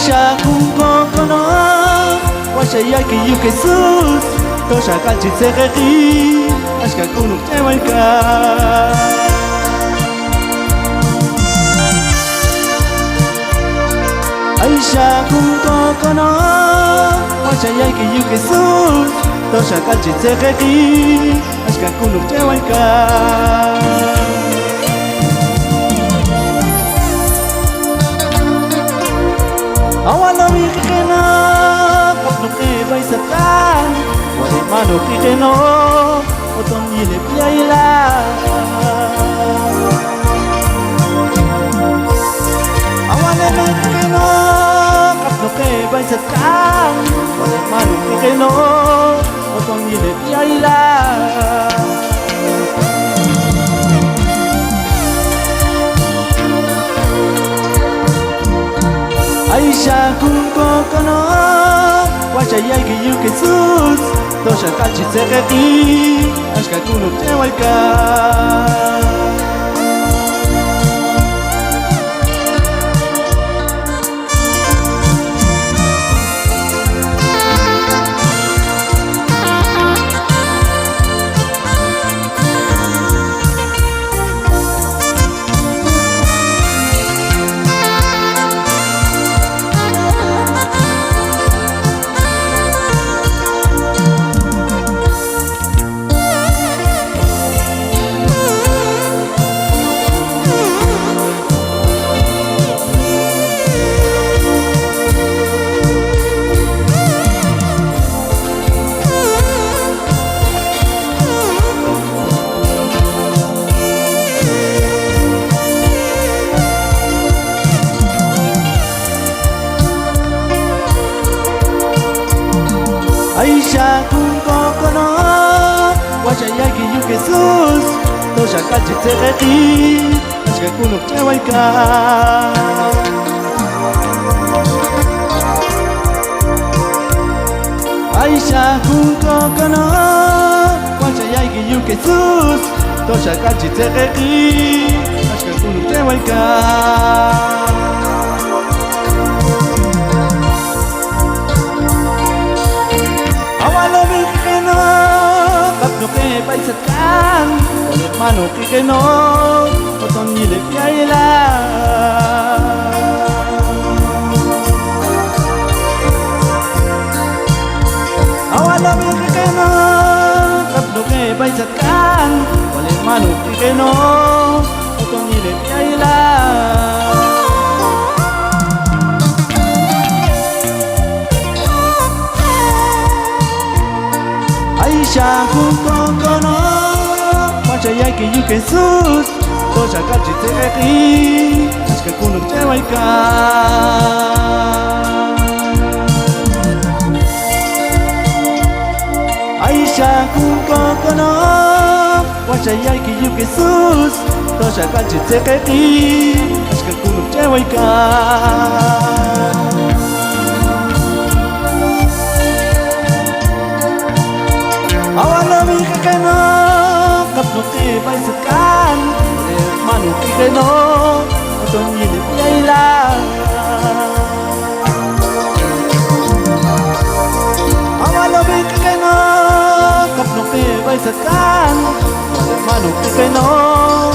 Aisha kungokono Washa yaki yuke sus Tosha kanchi tsekeki Ashka kunuk tewaika Aisha kungokono Washa yaki yuke sus Tosha kanchi tsekeki Ashka kunuk tewaika Awala mikikena Kapno ke bay satan Wale mano kikeno Oton yile piyaila Awala mikikena Kapno ke bay satan Wale mano kikeno Oton yile piyaila Aisha kungokono Washa yaki yuke sus Tosha kanchi tsekeki Ashka kunuk tewaika Aisha kungokono Washa yaki yuke sus Tosha kanchi tsekeki Ashka kunuk tewaika Aisha kungokono Washa yaki yuke sus Tosha kanchi tsekeki Ashka kunuk tewaika Bay satan Olet mano kikeno Oton yile piyaila Awala mi kikeno Kapno ke bay satan Olet mano kikeno Oton yile piyaila Aisha kungokono Washa yaki yuke sus Tosha kanchi tsekeki Ashka kunuk tewaika Aisha kungokono Washa yaki yuke sus Tosha kanchi tsekeki Ashka kunuk tewaika Awala mikikeno Kapno ke bay satan Mano kikeno Oton yile piyaila Awala mikikeno Kapno ke bay satan Mano kikeno